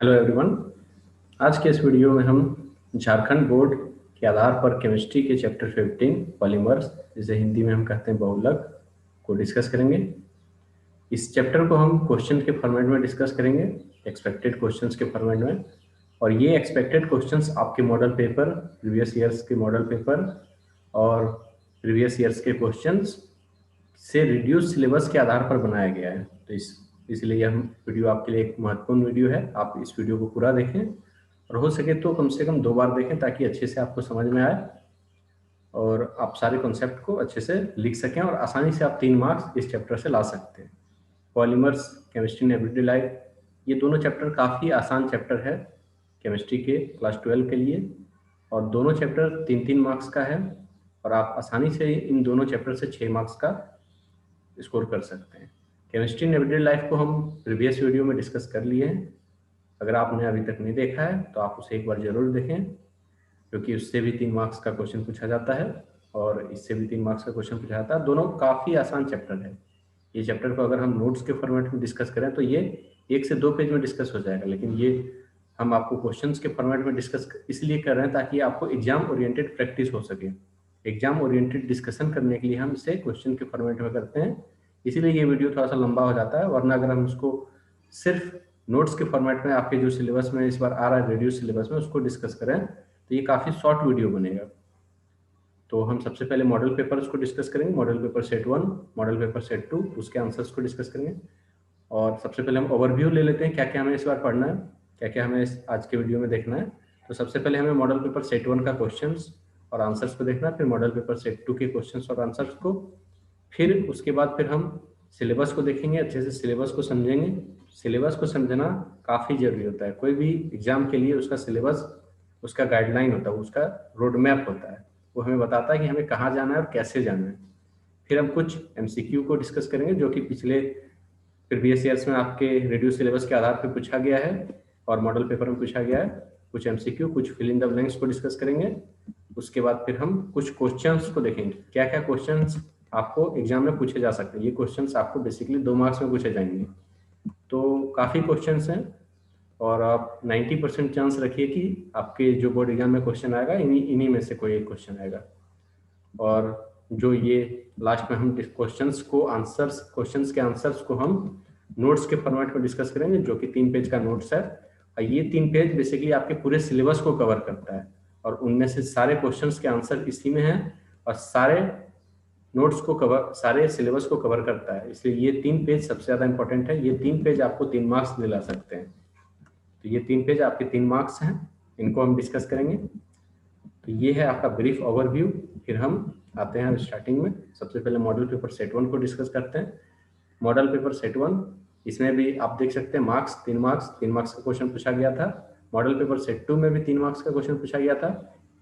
Hello everyone. आज के इस वीडियो में हम झारखंड बोर्ड के आधार पर केमिस्ट्री के चैप्टर 15 पॉलीमर्स, जिसे हिंदी में हम कहते हैं बहुलक, को डिस्कस करेंगे। इस चैप्टर को हम क्वेश्चन के फॉर्मेट में डिस्कस करेंगे, एक्सपेक्टेड क्वेश्चंस के फॉर्मेट में। और ये एक्सपेक्टेड क्वेश्चंस आपके मॉडल पेपर, प्रीवियस ईयर्स के मॉडल पेपर और प्रीवियस ईयर्स के क्वेश्चंस से रिड्यूस सिलेबस के आधार पर बनाया गया है। तो इसलिए यह वीडियो आपके लिए एक महत्वपूर्ण वीडियो है। आप इस वीडियो को पूरा देखें और हो सके तो कम से कम 2 बार देखें, ताकि अच्छे से आपको समझ में आए और आप सारे कॉन्सेप्ट को अच्छे से लिख सकें और आसानी से आप 3 मार्क्स इस चैप्टर से ला सकते हैं। Polymers, chemistry in everyday life, ये दोनों चैप्टर काफ़ी आसान चैप्टर है केमिस्ट्री के क्लास 12 के लिए, और दोनों चैप्टर 3-3 मार्क्स का है और आप आसानी से इन दोनों चैप्टर से 6 मार्क्स का स्कोर कर सकते हैं। केमिस्ट्री इन एवरीडे लाइफ को हम प्रीवियस वीडियो में डिस्कस कर लिए हैं। अगर आपने अभी तक नहीं देखा है तो आप उसे एक बार जरूर देखें, क्योंकि उससे भी 3 मार्क्स का क्वेश्चन पूछा जाता है और इससे भी 3 मार्क्स का क्वेश्चन पूछा जाता है। दोनों काफ़ी आसान चैप्टर है। ये चैप्टर को अगर हम नोट्स के फॉर्मेट में डिस्कस करें तो ये 1 से 2 पेज में डिस्कस हो जाएगा, लेकिन ये हम आपको क्वेश्चंस के फॉर्मेट में डिस्कस इसलिए कर रहे हैं ताकि आपको एग्जाम ओरिएंटेड प्रैक्टिस हो सके। एग्जाम ओरिएंटेड डिस्कशन करने के लिए हम इसे क्वेश्चन के फॉर्मेट में करते हैं, इसीलिए ये वीडियो थोड़ा सा लंबा हो जाता है। वरना अगर हम उसको सिर्फ नोट्स के फॉर्मेट में आपके जो सिलेबस में इस बार आ रहा है रिड्यूस सिलेबस में उसको डिस्कस करें तो ये काफ़ी शॉर्ट वीडियो बनेगा। तो हम सबसे पहले मॉडल पेपर्स को डिस्कस करेंगे, model paper set 1, model paper set 2, उसके आंसर्स को डिस्कस करेंगे। और सबसे पहले हम ओवरव्यू ले लेते हैं, क्या क्या हमें इस बार पढ़ना है, क्या क्या हमें आज के वीडियो में देखना है। तो सबसे पहले हमें मॉडल पेपर सेट 1 का क्वेश्चंस और आंसर्स को देखना है, फिर मॉडल पेपर सेट 2 के क्वेश्चंस और आंसर्स को, फिर उसके बाद फिर हम सिलेबस को देखेंगे, अच्छे से सिलेबस को समझेंगे। सिलेबस को समझना काफ़ी जरूरी होता है। कोई भी एग्जाम के लिए उसका सिलेबस, उसका गाइडलाइन होता है, उसका रोड मैप होता है, वो हमें बताता है कि हमें कहाँ जाना है और कैसे जाना है। फिर हम कुछ एमसीक्यू को डिस्कस करेंगे जो कि पिछले प्रीवियस ईयर्स में आपके रिड्यूस सिलेबस के आधार पर पूछा गया है और मॉडल पेपर में पूछा गया है। कुछ एमसीक्यू, कुछ फिल इन द ब्लैंक्स को डिस्कस करेंगे। उसके बाद फिर हम कुछ क्वेश्चंस को देखेंगे, क्या क्या क्वेश्चंस आपको एग्जाम में पूछे जा सकते हैं। ये क्वेश्चंस आपको बेसिकली 2 मार्क्स में पूछे जाएंगे। तो काफ़ी क्वेश्चंस हैं और आप 90% चांस रखिए कि आपके जो बोर्ड एग्जाम में क्वेश्चन आएगा इन्हीं में से कोई एक क्वेश्चन आएगा। और जो ये लास्ट में हम क्वेश्चंस के आंसर्स को हम नोट्स के फॉर्मेट में डिस्कस करेंगे, जो कि 3 पेज का नोट्स है। और ये 3 पेज बेसिकली आपके पूरे सिलेबस को कवर करता है और उनमें से सारे क्वेश्चंस के आंसर इसी में हैं और सारे नोट्स को कवर, सारे सिलेबस को कवर करता है। इसलिए ये 3 पेज सबसे ज़्यादा इंपॉर्टेंट है। ये 3 पेज आपको 3 मार्क्स दिला सकते हैं। तो ये 3 पेज आपके 3 मार्क्स हैं, इनको हम डिस्कस करेंगे। तो ये है आपका ब्रीफ ओवरव्यू। फिर हम आते हैं स्टार्टिंग में। सबसे पहले मॉडल पेपर सेट 1 को डिस्कस करते हैं। मॉडल पेपर सेट 1, इसमें भी आप देख सकते हैं मार्क्स 3 मार्क्स का क्वेश्चन पूछा गया था। मॉडल पेपर सेट 2 में भी 3 मार्क्स का क्वेश्चन पूछा गया था।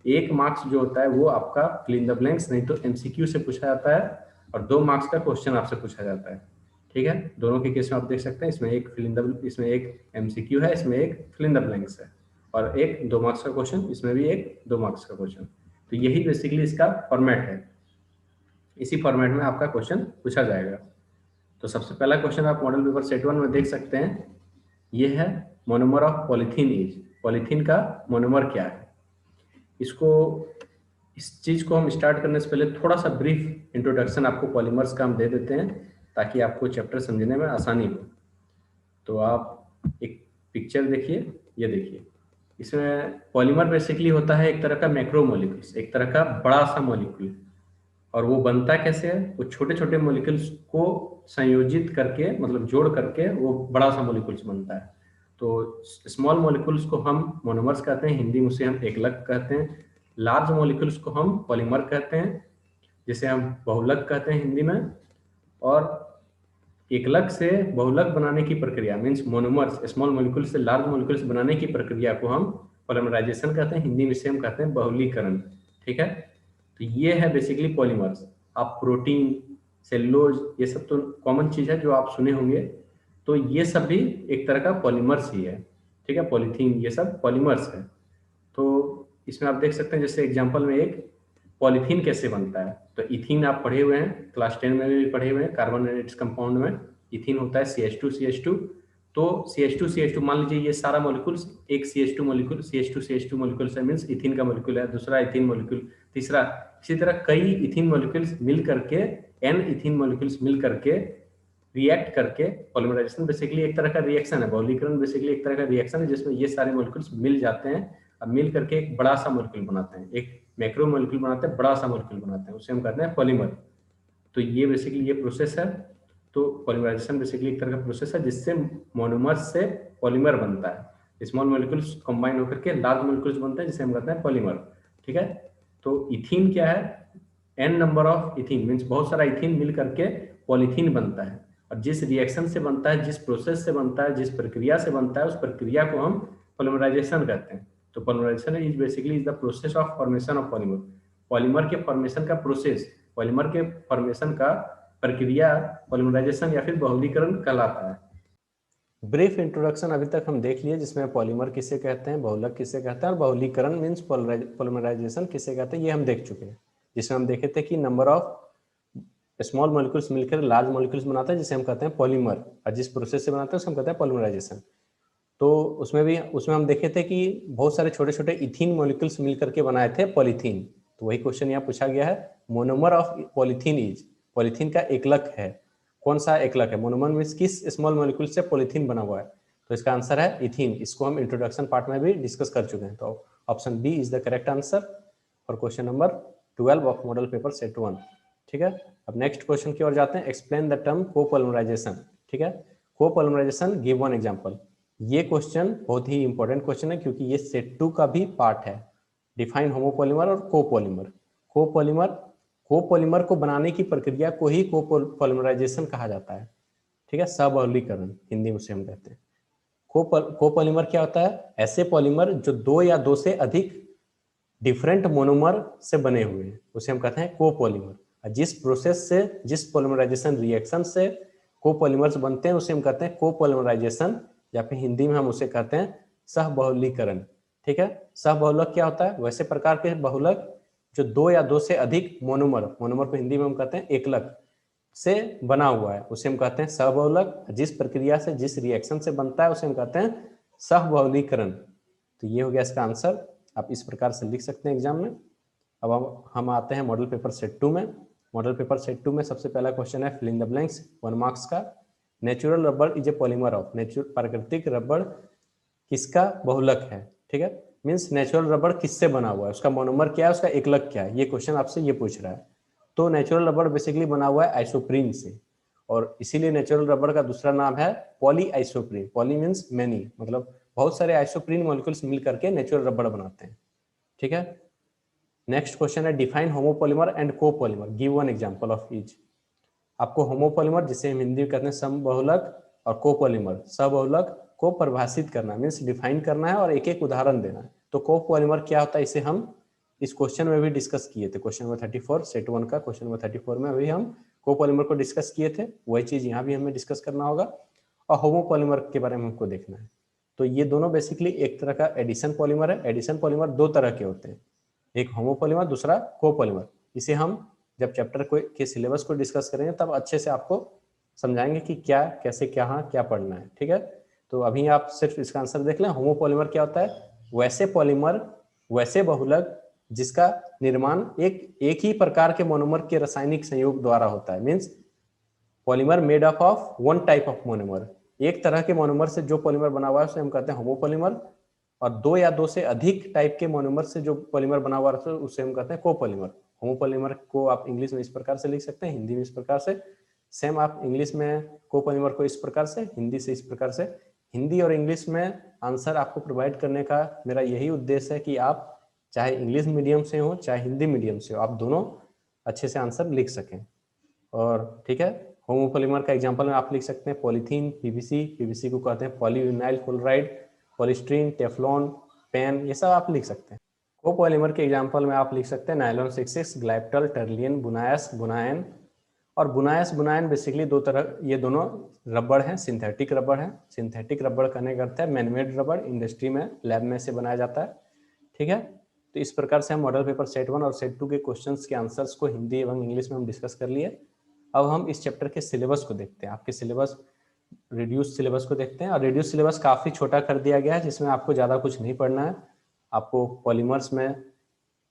1 मार्क्स जो होता है वो आपका फिल इन द ब्लैंक्स नहीं तो एमसीक्यू से पूछा जाता है और 2 मार्क्स का क्वेश्चन आपसे पूछा जाता है। ठीक है, दोनों के केस में आप देख सकते हैं, इसमें एक एमसीक्यू है, इसमें एक फिल इन द ब्लैंक्स है और एक 2 मार्क्स का क्वेश्चन, इसमें भी एक 2 मार्क्स का क्वेश्चन। तो यही बेसिकली इसका फॉर्मेट है। इसी फॉर्मेट में आपका क्वेश्चन पूछा जाएगा। तो सबसे पहला क्वेश्चन आप मॉडल पेपर सेट 1 में देख सकते हैं, ये है monomer of polythene is. Polythene का मोनोमर क्या है। इस चीज को हम स्टार्ट करने से पहले थोड़ा सा ब्रीफ इंट्रोडक्शन आपको पॉलीमर्स का हम दे देते हैं ताकि आपको चैप्टर समझने में आसानी हो। तो आप एक पिक्चर देखिए, ये देखिए, इसमें पॉलीमर बेसिकली होता है एक तरह का मैक्रोमोलिक्यूल्स, एक तरह का बड़ा सा मॉलिक्यूल। और वो बनता कैसे है, वो छोटे छोटे मॉलिक्यूल्स को संयोजित करके, मतलब जोड़ करके वो बड़ा सा मॉलिक्यूल्स बनता है। तो स्मॉल मॉलिक्यूल्स को हम मोनोमर्स कहते हैं, हिंदी में उसे हम एकलक कहते हैं। लार्ज मॉलिक्यूल्स को हम पॉलीमर कहते हैं, जिसे हम बहुलक कहते हैं हिंदी में। और एकलक से बहुलक बनाने की प्रक्रिया मीन्स मोनोमर्स, स्मॉल मॉलिक्यूल से लार्ज मॉलिक्यूल्स बनाने की प्रक्रिया को हम पॉलीमराइजेशन कहते हैं, हिंदी में से हम कहते हैं बहुलीकरण। ठीक है, तो ये है बेसिकली पॉलीमर्स। आप प्रोटीन, सेलुलोज, ये सब तो कॉमन चीज है जो आप सुने होंगे। तो ये सब भी एक तरह का पॉलीमर्स ही है। ठीक है, पॉलीथीन, ये सब पॉलीमर्स है। तो इसमें आप देख सकते हैं, जैसे एग्जांपल में एक पॉलीथीन कैसे बनता है। तो इथीन आप पढ़े हुए हैं, क्लास 10 में भी पढ़े हुए हैं, कार्बन एंड इट्स कंपाउंड में इथीन होता है CH2CH2। तो CH2 मान लीजिए ये सारा मॉलिक्यूल्स एक CH2 मॉलिक्यूल CH2 मॉलिक्यूल से मींस इथिन का मॉलिक्यूल है, दूसरा इथिन मॉलिक्यूल, तीसरा, इसी तरह कई इथिन मॉलिक्यूल्स मिल करके n इथिन मॉलिक्यूल्स मिल करके रिएक्ट करके पॉलीमराइजेशन बेसिकली एक तरह का रिएक्शन है, बहुलीकरण बेसिकली एक तरह का रिएक्शन है जिसमें ये सारे मॉलिक्यूल्स मिल जाते हैं और मिल करके एक बड़ा सा मॉलिक्यूल बनाते हैं, एक मैक्रो मॉलिक्यूल बनाते हैं, बड़ा सा मॉलिक्यूल बनाते हैं, उसे हम कहते हैं पॉलीमर। तो ये बेसिकली ये प्रोसेस है। तो पॉलीमराइजेशन बेसिकली एक तरह का प्रोसेस है जिससे मोनोमर से पॉलीमर बनता है, स्मॉल मॉलिक्यूल्स कंबाइन होकर के लार्ज मॉलिक्यूल्स बनते हैं जिसे हम कहते हैं पॉलीमर। ठीक है, तो इथीन क्या है, n number of ethene means बहुत सारा इथीन मिल करके पॉलीथीन बनता है, और जिस रिएक्शन से बनता है, जिस प्रोसेस से बनता है, जिस प्रक्रिया से बनता है, उस प्रक्रिया को हम पॉलीमराइजेशन कहते हैं। तो polymerisation is basically is the process of formation of polymer, polymer के फॉर्मेशन का प्रोसेस, पॉलीमर के फॉर्मेशन का प्रक्रिया पॉलीमराइजेशन या फिर बहुलीकरण कहलाता है। ब्रीफ इंट्रोडक्शन अभी तक हम देख लिए, जिसमें पॉलीमर किसे कहते हैं, बहुलक किसे कहते हैं, और बहुलीकरण मीन्स पॉलीमराइजेशन किसे कहते हैं, ये हम देख चुके हैं। जिसमें हम देखे थे कि नंबर ऑफ स्मॉल मॉलिक्यूल्स मिलकर लार्ज मॉलिक्यूल्स बनाता है जिसे हम कहते हैं पॉलीमर, और जिस प्रोसेस से बनाते हैं उसे हम कहते हैं पॉलीमराइजेशन। तो उसमें हम देखे थे कि बहुत सारे छोटे छोटे इथीन मॉलिक्यूल्स मिलकर के बनाए थे पॉलीथीन। तो वही क्वेश्चन यहाँ पूछा गया है, monomer of polythene is, polythene का एकलक है, कौन सा एकलक है, मोनोमर मीन्स किस स्मॉल मॉलिक्यूल से पॉलीथीन बना हुआ है। तो इसका आंसर है इथीन। इसको हम इंट्रोडक्शन पार्ट में भी डिस्कस कर चुके हैं। तो option B is the correct answer for question number 12 of model paper set 1। ठीक है, अब नेक्स्ट क्वेश्चन की ओर जाते हैं। Explain the term copolymerisation. ठीक है, कोपॉलीमराइजेशन, गिव वन एग्जांपल। ये क्वेश्चन बहुत ही इंपॉर्टेंट क्वेश्चन है क्योंकि ये सेट 2 का भी पार्ट है। डिफाइन होमोपॉलीमर और कोपॉलीमर। कोपॉलीमर को बनाने की प्रक्रिया को ही कोपॉलीमराइजेशन कहा जाता है। ठीक है, सबहुलीकरण हिंदी में उसे हम कहते हैं। कोपॉलीमर क्या होता है, ऐसे पॉलीमर जो दो या दो से अधिक डिफरेंट मोनोमर से बने हुए हैं उसे हम कहते हैं कोपॉलीमर। जिस प्रोसेस से, जिस पॉलीमराइजेशन रिएक्शन से कोपॉलीमर्स बनते हैं उसे हम कहते हैं कोपॉलीमराइजेशन, या फिर हिंदी में हम उसे कहते हैं सहबहुलीकरण। ठीक है, सहबहुलक क्या होता है, वैसे प्रकार के बहुलक जो दो या दो से अधिक मोनोमर को हिंदी में हम कहते हैं एकलक से बना हुआ है उसे हम कहते हैं सहबहुलक। जिस प्रक्रिया से, जिस रिएक्शन से बनता है उसे हम कहते हैं सहबहुलीकरण। तो ये हो गया इसका आंसर। आप इस प्रकार से लिख सकते हैं एग्जाम में। अब हम आते हैं मॉडल पेपर सेट 2 में। मॉडल पेपर सेट 2 में सबसे पहला क्वेश्चन है, fill in the blanks, 1 marks का। Natural rubber is a polymer of, प्राकृतिक रबर किसका बहुलक है। ठीक है, मीन्स नेचुरल रबर किससे बना हुआ है, उसका मोनोमर क्या है, उसका एकलक क्या है, ये क्वेश्चन आपसे ये पूछ रहा है। तो नेचुरल रबर बेसिकली बना हुआ है आइसोप्रीन से, और इसीलिए नेचुरल रबर का दूसरा नाम है poly isoprene. Poly means many, मतलब बहुत सारे आइसोप्रीन मॉलिक्यूल्स मिल करके नेचुरल रबर बनाते हैं। ठीक है, नेक्स्ट क्वेश्चन है, define homopolymer and copolymer, give one example of each. आपको होमोपॉलीमर, जिसे हम हिंदी में कहते हैं समबहुलक, और कोपॉलीमर सबहुलक को परिभाषित करना मीन्स डिफाइन करना है और एक एक उदाहरण देना है। तो कोपॉलीमर क्या होता है, इसे हम इस क्वेश्चन में भी डिस्कस किए थे। क्वेश्चन नंबर 34 सेट 1 का क्वेश्चन नंबर 34 में अभी हम कोपॉलीमर को डिस्कस किए थे, वही चीज यहाँ भी हमें डिस्कस करना होगा, और होमोपॉलीमर के बारे में हमको देखना है। तो ये दोनों बेसिकली एक तरह का एडिशन पॉलीमर है। एडिशन पॉलीमर दो तरह के होते हैं, एक होमोपॉलीमर, दूसरा कोपॉलीमर। इसे हम जब चैप्टर के सिलेबस को डिस्कस करेंगे तब अच्छे से आपको समझाएंगे कि क्या, कैसे, क्या पढ़ना है। ठीक है, तो अभी आप सिर्फ इसका आंसर देख लें। होमोपॉलीमर क्या होता है, वैसे पॉलीमर, वैसे बहुलक जिसका निर्माण एक ही प्रकार के मोनोमर के रासायनिक संयोग द्वारा होता है। Means polymer made up of one type of monomer, एक तरह के मोनोमर से जो पॉलीमर बना हुआ है उसे हम कहते हैं होमोपॉलीमर, और दो या दो से अधिक टाइप के मोनोमर से जो पॉलीमर बना हुआ है उसे हम कहते हैं कोपॉलीमर। होमोपॉलीमर को आप इंग्लिश में इस प्रकार से लिख सकते हैं, हिंदी में इस प्रकार से। सेम आप इंग्लिश में कोपॉलीमर को इस प्रकार से, हिंदी से इस प्रकार से। हिंदी और इंग्लिश में आंसर आपको प्रोवाइड करने का मेरा यही उद्देश्य है कि आप चाहे इंग्लिश मीडियम से हो चाहे हिंदी मीडियम से हो, आप दोनों अच्छे से आंसर लिख सकें। और ठीक है, होमोपॉलीमर का एग्जांपल में आप लिख सकते हैं पॉलीथीन, पीवीसी को कहते हैं polyvinyl chloride, polystyrene, Teflon, pen, ये सब आप लिख सकते हैं। कोपॉलीमर के एग्जांपल में आप लिख सकते हैं नायलॉन 66, ग्लाइप्टल, टर्लियन, बुनायस, बुनायन। और बुनायस, बुनायन बेसिकली दो तरह, ये दोनों रबड़ हैं, सिंथेटिक रबड़ हैं। सिंथेटिक रबड़ कहने का अर्थ है मैनमेड रबड़, इंडस्ट्री में, लैब में से बनाया जाता है। ठीक है, तो इस प्रकार से हम मॉडल पेपर सेट 1 और सेट 2 के क्वेश्चंस के आंसर्स को हिंदी एवं इंग्लिश में हम डिस्कस कर लिए। अब हम इस चैप्टर के सिलेबस को देखते हैं। आपके सिलेबस रिड्यूस सिलेबस को देखते हैं। और रिड्यूस सिलेबस काफ़ी छोटा कर दिया गया है, जिसमें आपको ज़्यादा कुछ नहीं पढ़ना है। आपको पॉलीमर्स में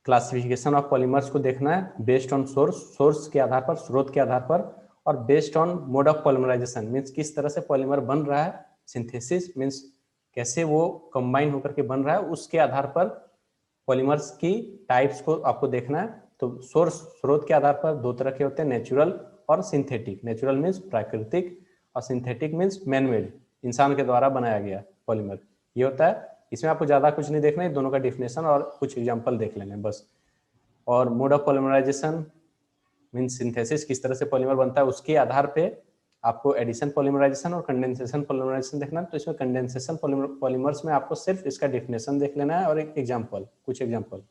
क्लासिफिकेशन ऑफ पॉलीमर्स को देखना है बेस्ड ऑन सोर्स के आधार पर, स्रोत के आधार पर, और based on mode of polymerisation means किस तरह से पॉलीमर बन रहा है, सिंथेसिस मीन्स कैसे वो कंबाइन होकर के बन रहा है, उसके आधार पर पॉलीमर्स की टाइप्स को आपको देखना है। तो स्रोत के आधार पर दो तरह के होते हैं, नेचुरल और सिंथेटिक। नेचुरल मीन्स प्राकृतिक और सिंथेटिक मीन्स मैनमेड, इंसान के द्वारा बनाया गया पॉलीमर ये होता है। इसमें आपको ज़्यादा कुछ नहीं देखना है, दोनों का डिफिनेशन और कुछ एग्जाम्पल देख लेंगे बस। और mode of polymerisation means synthesis, किस तरह से पॉलीमर बनता है, उसके आधार पे आपको एडिशन पॉलीमराइजेशन और कंडेंसेशन पॉलीमराइजेशन देखना है। तो इसमें कंडेंसेशन पॉलीमर्स में आपको सिर्फ इसका डिफिनेशन देख लेना है और एक एग्जाम्पल, कुछ एग्जाम्पल।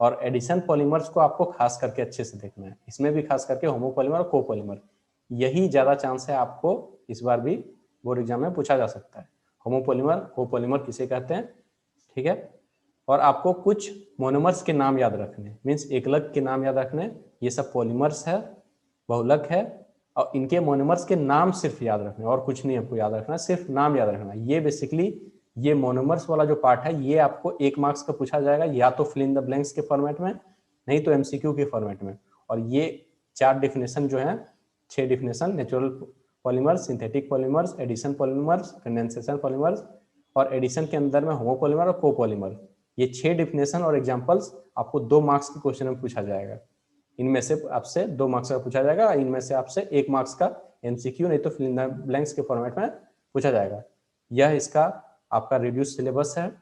और एडिशन पॉलीमर्स को आपको खास करके अच्छे से देखना है, इसमें भी खास करके होमोपॉलीमर और कोपॉलीमर, यही ज़्यादा चांस है आपको इस बार भी बोर्ड एग्जाम में पूछा जा सकता है। होमोपॉलीमर, कोपॉलीमर किसे कहते हैं, ठीक है। और आपको कुछ मोनोमर्स के नाम याद रखने, मीन्स एकलक के नाम याद रखने। ये सब पॉलीमर्स है, बहुलक है, और इनके मोनोमर्स के नाम सिर्फ याद रखने, और कुछ नहीं आपको याद रखना, सिर्फ नाम याद रखना। ये बेसिकली ये मोनोमर्स वाला जो पार्ट है ये आपको 1 मार्क्स का पूछा जाएगा, या तो फिल इन द ब्लैंक्स के फॉर्मेट में, नहीं तो एमसीक्यू के फॉर्मेट में। और ये 4 डिफिनेशन जो है, 6 definition, natural polymers, synthetic polymers, addition polymers, condensation polymers, और एडिशन के अंदर में होमोपॉलीमर और कोपॉलीमर, ये 6 डिफिनेशन और एग्जांपल्स आपको 2 मार्क्स के क्वेश्चन में पूछा जाएगा। इनमें से आपसे 2 मार्क्स का पूछा जाएगा, इनमें से आपसे 1 मार्क्स का एमसीक्यू नहीं तो फिल इन द ब्लैंक्स के फॉर्मेट में पूछा जाएगा। यह इसका आपका रिड्यूस सिलेबस है,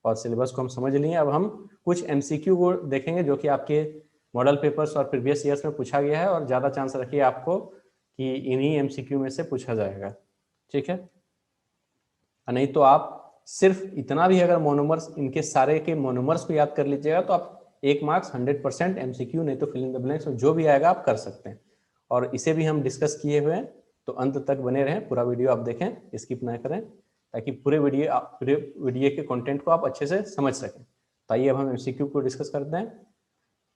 और सिलेबस को हम समझ लिए। अब हम कुछ एमसीक्यू को देखेंगे जो कि आपके मॉडल पेपर्स और प्रीवियस ईयर्स में पूछा गया है, और ज़्यादा चांस रखिए आपको कि इन्हीं एमसीक्यू में से पूछा जाएगा, ठीक है। नहीं तो आप सिर्फ इतना भी अगर मोनोमर्स, इनके सारे के मोनोमर्स को याद कर लीजिएगा तो आप 1 मार्क्स 100% एमसीक्यू नहीं तो फिल इन द ब्लैंक्स में जो भी आएगा आप कर सकते हैं। और इसे भी हम डिस्कस किए हुए हैं, तो अंत तक बने रहें, पूरा वीडियो आप देखें, स्किप ना करें, ताकि पूरे वीडियो के कंटेंट को आप अच्छे से समझ सकें। तो आइए अब हम एमसीक्यू को डिस्कस करते हैं।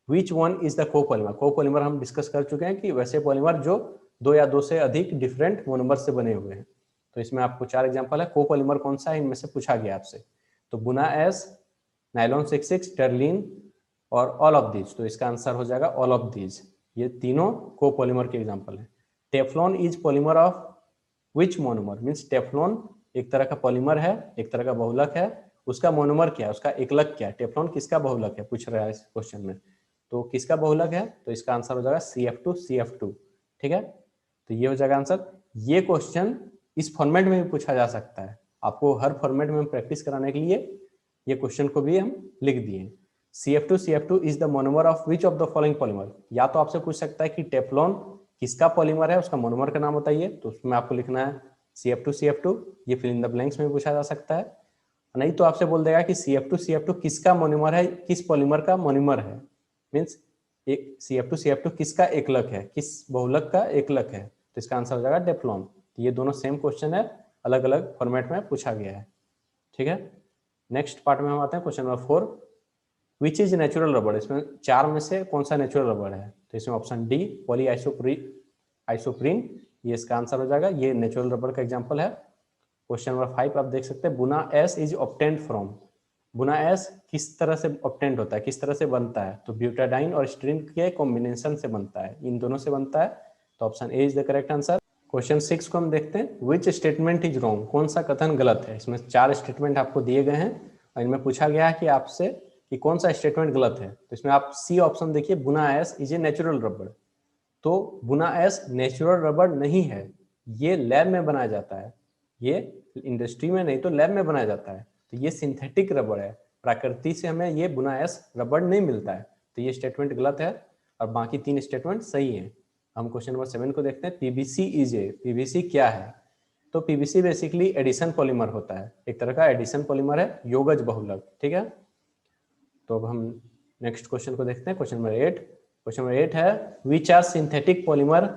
Which one is the copolymer, copolymer हम डिस्कस कर चुके हैं कि वैसे पॉलीमर जो 2 या 2 से अधिक डिफरेंट मोनोमर से बने हुए हैं। तो इसमें आपको 4 एग्जांपल है। कोपॉलीमर कौन सा है, इनमें से पूछा गया आपसे, तो बुना एस, नायलॉन 66, टर्लिन और ऑल ऑफ दीज। तो इसका आंसर हो जाएगा ऑल ऑफ दीज, ये तीनों कोपॉलीमर के एग्जांपल है। Teflon is polymer of which monomer, means Teflon एक तरह का पॉलीमर है, एक तरह का बहुलक है, उसका मोनोमर क्या है, उसका एकलक क्या है। टेफ्लॉन किसका बहुलक है पूछ रहा है इस क्वेश्चन में, तो किसका बहुलक है, तो इसका आंसर हो जाएगा CF2, ठीक है। तो ये हो जाएगा आंसर। ये क्वेश्चन इस फॉर्मेट में भी पूछा जा सकता है, आपको हर फॉर्मेट में प्रैक्टिस कराने के लिए ये क्वेश्चन को भी हम लिख दिए। CF2 is the monomer of which of the following polymer. या तो आपसे पूछ सकता है कि टेफ्लॉन किसका पॉलीमर है, उसका मोनोमर का नाम बताइए, तो उसमें आपको लिखना है CF2, ये फिल इन द ब्लैंक्स में पूछा जा सकता है। नहीं तो आपसे बोल देगा कि CF2 किसका मोनोमर है, किस पॉलीमर का मोनोमर है, मीन्स एक CF2 किसका एकलक है, किस बहुलक का एकलक है, तो इसका आंसर हो जाएगा टेफ्लॉन। ये दोनों सेम क्वेश्चन है, अलग अलग फॉर्मेट में पूछा गया है, ठीक है। नेक्स्ट पार्ट में हम आते हैं question number 4, which is natural रबड़। इसमें 4 में से कौन सा नेचुरल रबड़ है, तो इसमें ऑप्शन डी पॉली आइसोप्रीन, ये इसका आंसर हो जाएगा, ये नेचुरल रबड़ का एग्जाम्पल है। क्वेश्चन नंबर 5 आप देख सकते हैं, बुना एस इज ऑब्टेन्ड फ्रॉम। बुना एस किस तरह से ऑब्टेन्ड होता है, किस तरह से बनता है, तो ब्यूटाडाइन और स्टीरीन के कॉम्बिनेशन से बनता है, इन दोनों से बनता है, तो option A is the correct answer. Question 6 को हम देखते हैं, विच स्टेटमेंट इज रॉन्ग, कौन सा कथन गलत है। इसमें 4 स्टेटमेंट आपको दिए गए हैं, और इनमें पूछा गया है कि आपसे कि कौन सा स्टेटमेंट गलत है। तो इसमें आप सी ऑप्शन देखिए, बुना एस इज ए नेचुरल रबड़। तो बुना एस नेचुरल रबड़ नहीं है, ये लैब में बनाया जाता है, ये इंडस्ट्री में नहीं तो लैब में बनाया जाता है, तो ये सिंथेटिक रबड़ है, प्रकृति से हमें ये बुना एस रबड़ नहीं मिलता है, तो ये स्टेटमेंट गलत है, और बाकी 3 स्टेटमेंट सही है। हम क्वेश्चन नंबर 7 को देखते हैं, पीवीसी इज ए, पीवीसी क्या है, तो पीवीसी बेसिकली एडिशन पॉलीमर होता है, एक तरह का एडिशन पॉलीमर है, योगज बहुलक, ठीक है। तो अब हम नेक्स्ट क्वेश्चन को देखते हैं, क्वेश्चन नंबर 8। क्वेश्चन नंबर 8 है, which are synthetic polymer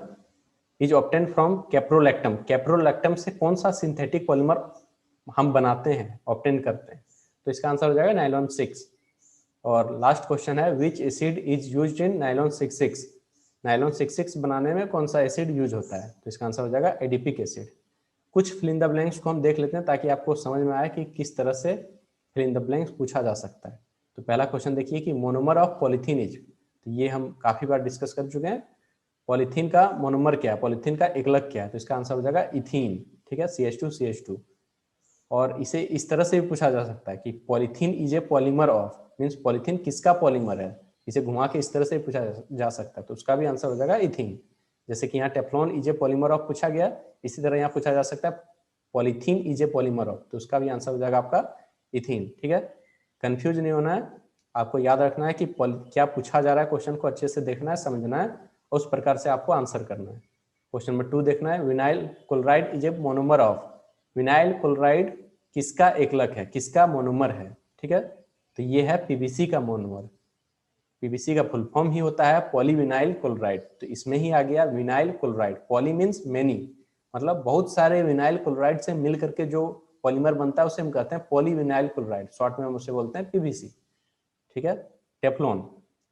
is obtain from caprolactam. Caprolactam से कौन सा सिंथेटिक पॉलीमर हम बनाते हैं, ऑब्टेन करते हैं, तो इसका आंसर हो जाएगा नायलॉन 6। और लास्ट क्वेश्चन है, विच acid is used in nylon 66। Nylon 66 बनाने में कौन सा एसिड यूज होता है, तो इसका आंसर हो जाएगा एडिपिक एसिड। कुछ फिल इन द ब्लैंक्स को हम देख लेते हैं ताकि आपको समझ में आए कि किस तरह से फिल इन द ब्लैंक्स पूछा जा सकता है। तो पहला क्वेश्चन देखिए कि मोनोमर ऑफ पॉलीथीन इज, तो ये हम काफी बार डिस्कस कर चुके हैं। पॉलीथीन का मोनोमर क्या है, पॉलीथीन का एकलक क्या है, तो इसका आंसर हो जाएगा इथीन, ठीक है, CH2CH2। और इसे इस तरह से भी पूछा जा सकता है कि polythene is a polymer of, means polythene किसका पॉलीमर है, इसे घुमा के इस तरह से पूछा जा सकता है, तो उसका भी आंसर हो जाएगा इथीन। जैसे कि यहाँ Teflon is a polymer of पूछा गया, इसी तरह यहाँ पूछा जा सकता है polythene is a polymer of, तो उसका भी आंसर हो जाएगा आपका इथीन, ठीक है। कंफ्यूज नहीं होना है, आपको याद रखना है कि क्या पूछा जा रहा है, क्वेश्चन को अच्छे से देखना है, समझना है, और उस प्रकार से आपको आंसर करना है। क्वेश्चन नंबर 2 देखना है, vinyl chloride is a monomer of, vinyl chloride किसका एकलक है, किसका मोनोमर है, ठीक है, तो ये है पीवीसी का मोनोमर। पीवीसी का फुल फॉर्म ही होता है पॉलीविनाइल क्लोराइड, तो इसमें ही आ गया vinyl chloride. Poly means many, मतलब बहुत सारे विनाइल क्लोराइड से मिल करके जो पॉलीमर बनता है उसे हम कहते हैं पॉलीविनाइल क्लोराइड, शॉर्ट में हम उसे बोलते हैं पीवीसी, ठीक है। Teflon,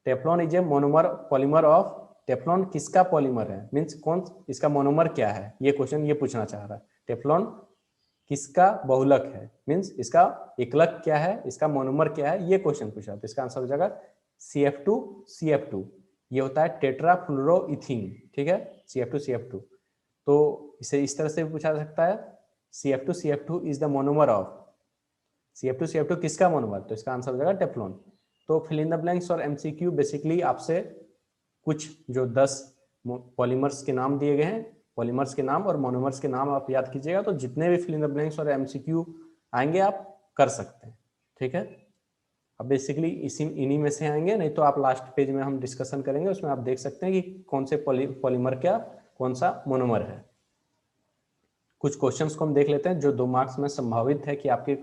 Teflon is a monomer polymer of, Teflon किसका पॉलीमर है, मीन्स कौन, इसका मोनोमर क्या है, ये क्वेश्चन ये पूछना चाह रहा है। टेफ्लॉन किसका बहुलक है, मीन्स इसका एकलक क्या है, इसका मोनोमर क्या है, ये क्वेश्चन पूछा, तो इसका आंसर हो जाएगा CF2CF2, ये होता है टेट्राफ्लोरोइथीन, ठीक है, CF2CF2। तो इसे इस तरह से भी पूछा जा सकता है, CF2CF2 is the monomer of, CF2CF2 किसका मोनोमर, तो इसका आंसर हो जाएगा टेफ्लॉन। तो फिल इन द ब्लैंक्स और MCQ बेसिकली आपसे कुछ जो 10 पॉलीमर्स के नाम दिए गए हैं, पॉलीमर्स के नाम और मोनोमर्स के नाम आप याद कीजिएगा, तो जितने भी फिल इन द ब्लैंक्स और MCQ आएंगे आप कर सकते हैं, ठीक है। अब बेसिकली इन्हीं में से आएंगे, नहीं तो आप लास्ट पेज में हम डिस्कशन करेंगे, उसमें आप देख सकते हैं कि कौन से पॉलीमर क्या, कौन सा मोनोमर है। कुछ क्वेश्चंस को हम देख लेते हैं जो 2 मार्क्स में संभावित है कि आपके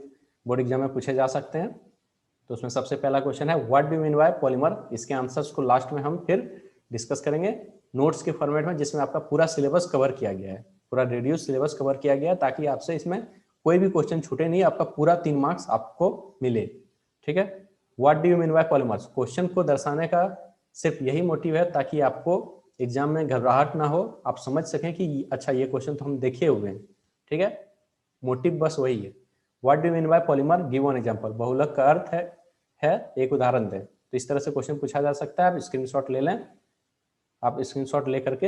बोर्ड एग्जाम में पूछे जा सकते हैं। तो उसमें सबसे पहला क्वेश्चन है what do mean by polymer, इसके आंसर्स को लास्ट में हम फिर डिस्कस करेंगे नोट्स के फॉर्मेट में, जिसमें आपका पूरा सिलेबस कवर किया गया है, पूरा रिड्यूस सिलेबस कवर किया गया है, ताकि आपसे इसमें कोई भी क्वेश्चन छूटे नहीं, आपका पूरा 3 मार्क्स आपको मिले, ठीक है। What do you mean bye polymers, question को दर्शाने का सिर्फ यही मोटिव है ताकि आपको एग्जाम में घबराहट ना हो, आप समझ सकें कि अच्छा ये क्वेश्चन तो हम देखे हुए हैं, ठीक है, मोटिव बस वही है। What do you mean by polymer, give one example, बहुलक का अर्थ है एक उदाहरण दें, तो इस तरह से क्वेश्चन पूछा जा सकता है। आप स्क्रीनशॉट ले लें, आप स्क्रीनशॉट ले करके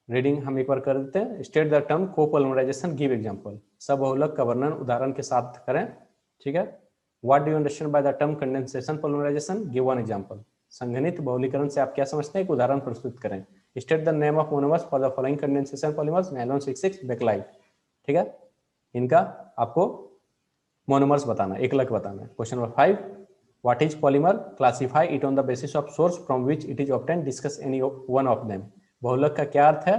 रीडिंग हम एक बार कर देते हैं। State the term copolymerisation, give example, सब बहुलक का वर्णन उदाहरण के साथ करें, ठीक है। What do you understand by the term condensation polymerisation, give one example, संघनित बहुलीकरण से आप क्या समझते हैं, एक उदाहरण प्रस्तुत करें। State the name of monomers for the following condensation polymers, nylon 66 Bakelite, ठीक है, इनका आपको मोनोमर्स बताना, एकलक बताना है। Question number 5, what is polymer, classify it on the basis of source from which it is obtained, discuss any one of them, बहुलक का क्या अर्थ है,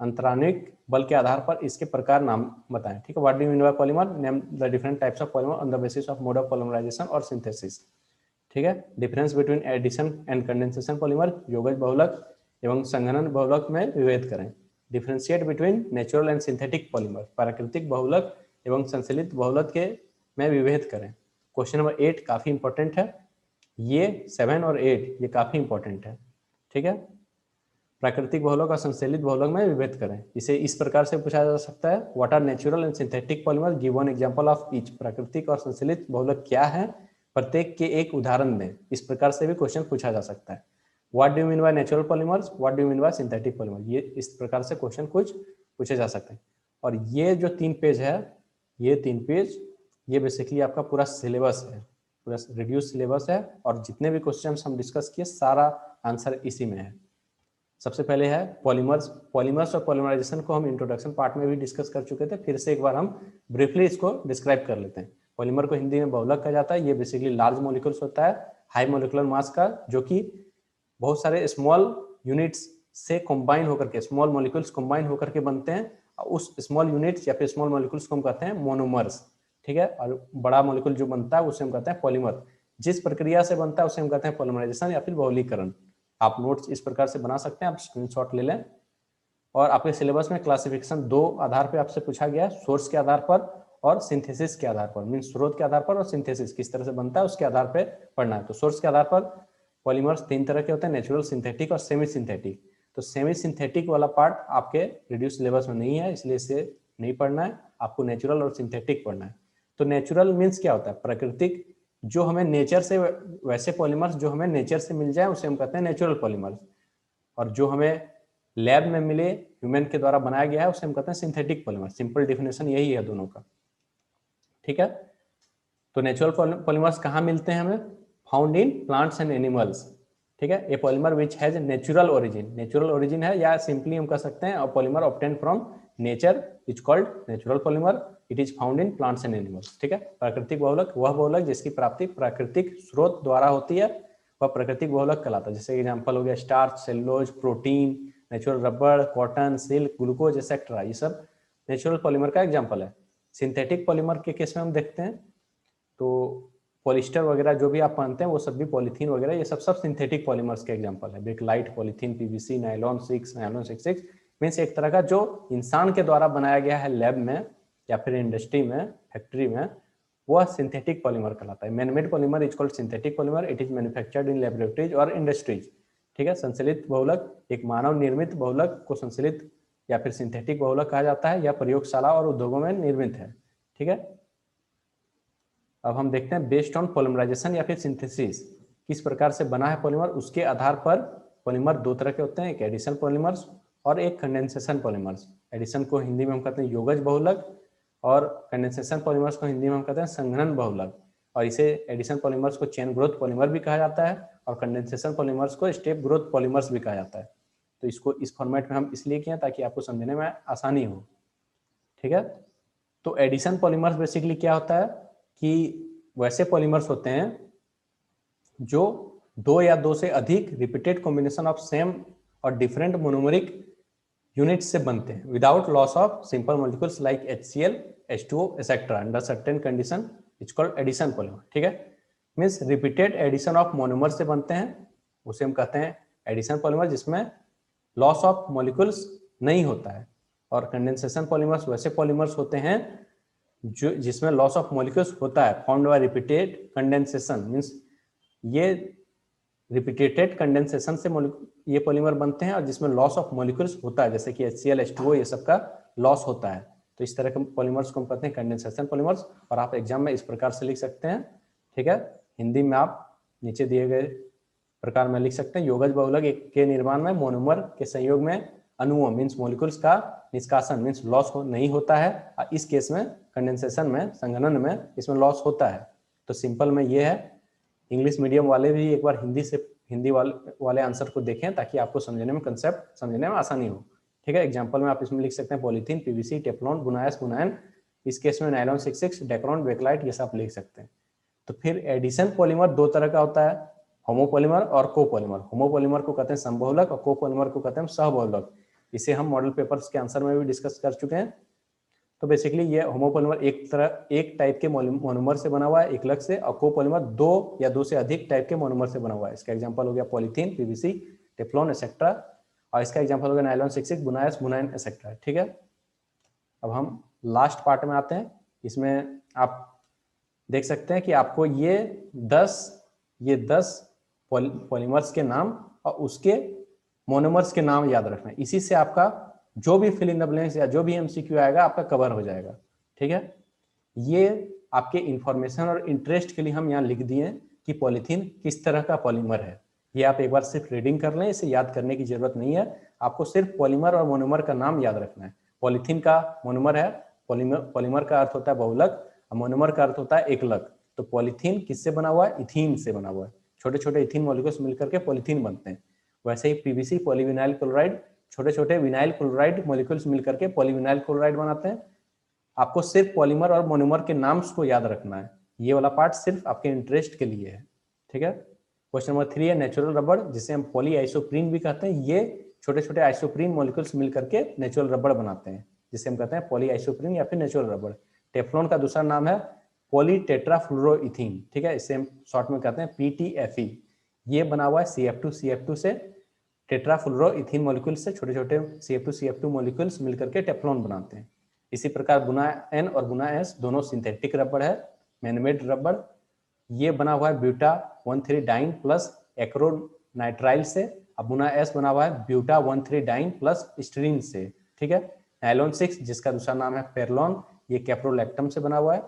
अंतराणुविक बल के आधार पर इसके प्रकार नाम बताएं, ठीक है। What do you mean by polymer, name the different types of polymer on the basis of mode of polymerisation और सिंथेसिस, ठीक है। Difference between addition and condensation polymer, योगज बहुलक एवं संघनन बहुलक में विभेद करें। Differentiate between natural and synthetic polymer, प्राकृतिक बहुलक एवं संश्लेषित बहुलक के में विभेद करें। क्वेश्चन नंबर 8 काफी इंपॉर्टेंट है, ये 7 और 8 ये काफी इंपॉर्टेंट है, ठीक है। प्राकृतिक बहुलक और संश्लेषित बहुलक में विभेद करें, इसे इस प्रकार से पूछा जा सकता है, what are natural and synthetic polymer, give one example of each, प्राकृतिक और संश्लेषित बहुलक क्या है, प्रत्येक के एक उदाहरण दें, इस प्रकार से भी क्वेश्चन पूछा जा सकता है। What do you mean by natural polymers, what do you mean bye synthetic polymer, ये इस प्रकार से क्वेश्चन कुछ पूछे जा सकते हैं। और ये जो 3 पेज है, ये 3 पेज ये बेसिकली आपका पूरा सिलेबस है, पूरा रिड्यूस सिलेबस है, और जितने भी क्वेश्चन हम डिस्कस किए सारा आंसर इसी में है। सबसे पहले है पॉलीमर्स, पॉलीमर्स और पॉलीमराइजेशन को हम इंट्रोडक्शन पार्ट में भी डिस्कस कर चुके थे, फिर से एक बार हम ब्रीफली इसको डिस्क्राइब कर लेते हैं। पॉलीमर को हिंदी में बहुलक कहा जाता है, ये बेसिकली लार्ज मॉलिक्यूल्स होता है, हाई मॉलिक्यूलर मास का, जो कि बहुत सारे स्मॉल यूनिट्स से कंबाइन होकर के, स्मॉल मॉलिक्यूल्स कंबाइन होकर के बनते हैं, उस स्मॉल यूनिट्स या फिर स्मॉल मॉलिक्यूल्स को हम कहते हैं मोनोमर्स, ठीक है। और बड़ा मॉलिक्यूल जो बनता है उसे हम कहते हैं पॉलीमर, जिस प्रक्रिया से बनता है उसे हम कहते हैं पॉलीमराइजेशन या फिर बहुलीकरण। आप नोट्स इस प्रकार से बना सकते हैं, आप स्क्रीनशॉट ले लें। और आपके सिलेबस में क्लासिफिकेशन 2 आधार पे आपसे पूछा गया है, सोर्स के आधार पर और सिंथेसिस के आधार पर, मीन स्रोत के आधार पर और सिंथेसिस किस तरह से बनता है उसके आधार पे पढ़ना है। तो सोर्स के आधार पर पॉलीमर्स 3 तरह के होते हैं, नेचुरल, सिंथेटिक और सेमी सिंथेटिक। तो सेमी सिंथेटिक वाला पार्ट आपके रिड्यूस सिलेबस में नहीं है, इसलिए इसे नहीं पढ़ना है, आपको नेचुरल और सिंथेटिक पढ़ना है। तो नेचुरल मीन्स क्या होता है, प्राकृतिक, जो हमें नेचर से, वैसे पॉलीमर्स जो हमें नेचर से मिल जाए उसे हम कहते हैं नेचुरल पॉलीमर्स, और जो हमें लैब में मिले, ह्यूमन के द्वारा बनाया गया है, उसे हम कहते हैं सिंथेटिक पॉलीमर। सिंपल डिफिनेशन यही है दोनों का, ठीक है। तो नेचुरल पॉलीमर्स कहाँ मिलते हैं हमें, found in plants and animals, ठीक है। ए polymer which has natural origin, natural origin है, या सिंपली हम कह सकते हैं polymer obtain from nature is called natural polymer, it is found in plants and animals, ठीक है। प्राकृतिक बहुलक वह बहुलक जिसकी प्राप्ति प्राकृतिक स्रोत द्वारा होती है, वह प्राकृतिक बहुलक कहलाता है। जैसे एग्जांपल हो गया starch, cellulose, protein, natural rubber, cotton, silk, glucose etcetera, ये सब नेचुरल पॉलीमर का एग्जांपल है। सिंथेटिक पॉलीमर के केस में हम देखते हैं तो पॉलिस्टर वगैरह जो भी आप मानते हैं वो सब भी, पॉलीथीन वगैरह, ये सब सिंथेटिक पॉलीमर्स के एग्जांपल है। Bakelite, polythene, PVC, nylon 6, nylon 66 means एक तरह का जो इंसान के द्वारा बनाया गया है लैब में या फिर इंडस्ट्री में, फैक्ट्री में, वह सिंथेटिक पॉलीमर कहलाता है। Manmade polymer is called synthetic polymer, it is manufactured in laboratories और इंडस्ट्रीज, ठीक है। संश्लेषित बहुलक, एक मानव निर्मित बहुलक को संश्लेषित या फिर सिंथेटिक बहुलक कहा जाता है, या प्रयोगशाला और उद्योगों में निर्मित है, ठीक है। अब हम देखते हैं बेस्ड ऑन पॉलीमराइजेशन या फिर सिंथेसिस, किस प्रकार से बना है पॉलीमर, उसके आधार पर पॉलीमर दो तरह के होते हैं, एक एडिशन पॉलीमर्स और एक कंडेंसेशन पॉलीमर्स। एडिशन को हिंदी में हम कहते हैं योगज बहुलक, और कंडेंसेशन पॉलीमर्स को हिंदी में हम कहते हैं संघनन बहुलक। और इसे एडिशन पॉलीमर्स को चेन ग्रोथ पॉलीमर भी कहा जाता है, और कंडेंसेशन पॉलीमर्स को स्टेप ग्रोथ पॉलीमर्स भी कहा जाता है। तो इसको इस फॉर्मेट में हम इसलिए किए ताकि आपको समझने में आसानी हो, ठीक है। तो एडिशन पॉलीमर्स बेसिकली क्या होता है कि वैसे पॉलीमर्स होते हैं जो दो या दो से अधिक रिपीटेड कॉम्बिनेशन ऑफ सेम और डिफरेंट मोनोमरिक यूनिट्स से बनते हैं without loss of simple molecules like HCl, H2O etcetera under certain condition it's called addition polymer, ठीक है। Means repeated addition of monomer से बनते हैं, उसे हम कहते हैं एडिशन पॉलीमर, जिसमें लॉस ऑफ मॉलिक्यूल्स नहीं होता है। और कंडेंसेशन पॉलीमर्स वैसे पॉलीमर्स होते हैं जो जिसमें लॉस ऑफ मॉलिक्यूल्स होता है, found by repeated condensation, means ये रिपीटेड कंडेंसेशन से ये पॉलीमर बनते हैं और जिसमें लॉस ऑफ मॉलिक्यूल्स होता है, जैसे कि HCl, H2O, ये सब का लॉस होता है। तो इस तरह के पॉलीमर्स को हम कहते हैं कंडेंसेशन पॉलीमर्स, और आप एग्जाम में इस प्रकार से लिख सकते हैं, ठीक है। हिंदी में आप नीचे दिए गए प्रकार में लिख सकते हैं, योगज बहुलक के निर्माण में मोनोमर के संयोग में अणुओं मीन्स मॉलिक्यूल्स का निष्कासन मीन्स लॉस नहीं होता है। इस केस में कंडेंसेशन में, संघनन में, इसमें लॉस होता है। तो सिंपल में ये है, इंग्लिश मीडियम वाले भी एक बार हिंदी वाले आंसर को देखें ताकि आपको समझने में, कंसेप्ट समझने में आसानी हो, ठीक है। एग्जांपल में आप इसमें लिख सकते हैं पॉलीथीन, पीवीसी, टेफ्लॉन, बुनायस, बुनायन, इस केस में नायलॉन 66, डेक्रॉन, बेकलाइट, ये सब लिख सकते हैं। तो फिर एडिशन पॉलीमर दो तरह का होता है, होमोपॉलीमर और कोपॉलीमर। होमोपॉलीमर को कहते हैं समबहुलक और कोपॉलीमर को कहते हैं सहबहुलक। इसे हम मॉडल पेपर्स के आंसर में भी डिस्कस कर चुके हैं। तो बेसिकली ये होमोपॉलीमर एक टाइप के मोनोमर से बना हुआ है एक अलग से, और कोपॉलीमर दो या दो से अधिक टाइप के मोनोमर से बना हुआ है। इसका एग्जांपल हो गया पॉलीथीन, पीवीसी, टेफ्लॉन एक्सेट्रा, और इसका एग्जांपल हो गया नायलॉन 66, बुनायस, बुनाइन एक्सेट्रा, ठीक है। अब हम लास्ट पार्ट में आते हैं। इसमें आप देख सकते हैं कि आपको ये 10 पॉलीमर्स के नाम और उसके मोनोमर्स के नाम याद रखना है। इसी से आपका जो भी फिल इन द ब्लैंक्स या जो भी MCQ आएगा आपका कवर हो जाएगा, ठीक है। ये आपके इंफॉर्मेशन और इंटरेस्ट के लिए हम यहाँ लिख दिए कि पॉलीथीन किस तरह का पॉलीमर है। ये आप एक बार सिर्फ रीडिंग कर लें, इसे याद करने की जरूरत नहीं है। आपको सिर्फ पॉलीमर और मोनोमर का नाम याद रखना है। पॉलीथीन का मोनोमर है, पॉलीमर का अर्थ होता है बहुलक, मोनोमर का अर्थ होता है एकलक। तो पॉलीथीन किससे बना हुआ है, इथीन से बना हुआ है। छोटे छोटे इथीन मॉलिक्यूल्स मिलकर के पॉलीथीन बनते हैं। वैसे ही पीवीसी, पॉलीविनाइल क्लोराइड, छोटे छोटे विनाइल क्लोराइड मॉलिक्यूल्स मिलकर के पॉलीविनाइल क्लोराइड बनाते हैं। आपको सिर्फ पॉलीमर और मोनोमर के नाम्स को याद रखना है। ये वाला पार्ट सिर्फ आपके इंटरेस्ट के लिए है, ठीक है। क्वेश्चन नंबर 3 है नेचुरल रबर, जिसे हम पॉली आइसोप्रीन भी कहते हैं। ये छोटे छोटे आइसोप्रीन मॉलिक्यूल्स मिलकर के नेचुरल रबर बनाते हैं, जिसे हम कहते हैं पॉली आइसोप्रीन या फिर नेचुरल रबर। टेफ्लॉन का दूसरा नाम है पॉली टेट्राफ्लोरोइथीन, ठीक है। इसे हम शॉर्ट में कहते हैं PTFE। ये बना हुआ है CF2 से, टेट्राफ्लोरोइथीन मॉलिक्यूल से छोटे छोटे CF2 मॉलिक्यूल्स मिलकर के टेफ्लॉन बनाते हैं। इसी प्रकार बुना N और बुना S दोनों सिंथेटिक रबर है, मैनमेड रबर। ये बना हुआ है ब्यूटा 1,3 डाइन प्लस एक्रोनाइट्राइल से। अब बुना S बना हुआ है ब्यूटा 1,3 डाइन प्लस स्टीरीन से, ठीक है। नायलॉन 6 जिसका दूसरा नाम है फेरलॉन, ये कैप्रोलैक्टम से बना हुआ है,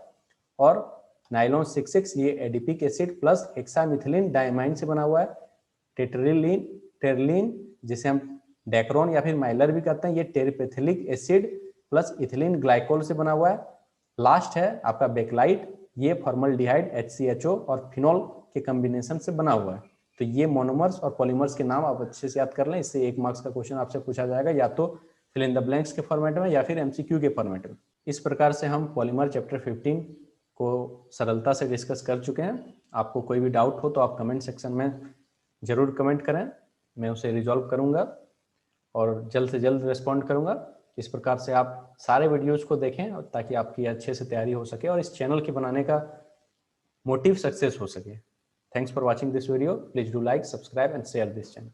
और नायलॉन 66 ये एडिपिक एसिड प्लस हेक्सामिथिलीन डायमाइन से बना हुआ है। टेरलिन जिसे हम डेक्रोन या फिर माइलर भी कहते हैं, ये टेरिपेथिलिक एसिड प्लस इथिलीन ग्लाइकोल से बना हुआ है। लास्ट है आपका बेकलाइट, ये फॉर्मल्डिहाइड HCHO और फिनॉल के कॉम्बिनेशन से बना हुआ है। तो ये मोनोमर्स और पॉलीमर्स के नाम आप अच्छे से याद कर लें, इससे 1 मार्क्स का क्वेश्चन आपसे पूछा जाएगा, या तो फिल इन द ब्लैंक्स के फॉर्मेट में या फिर MCQ के फॉर्मेट में। इस प्रकार से हम पॉलीमर चैप्टर 15 को सरलता से डिस्कस कर चुके हैं। आपको कोई भी डाउट हो तो आप कमेंट सेक्शन में जरूर कमेंट करें, मैं उसे रिजॉल्व करूंगा और जल्द से जल्द रिस्पॉन्ड करूंगा। इस प्रकार से आप सारे वीडियोज़ को देखें और ताकि आपकी अच्छे से तैयारी हो सके और इस चैनल के बनाने का मोटिव सक्सेस हो सके। Thanks for watching this video. Please do like, subscribe and share this channel.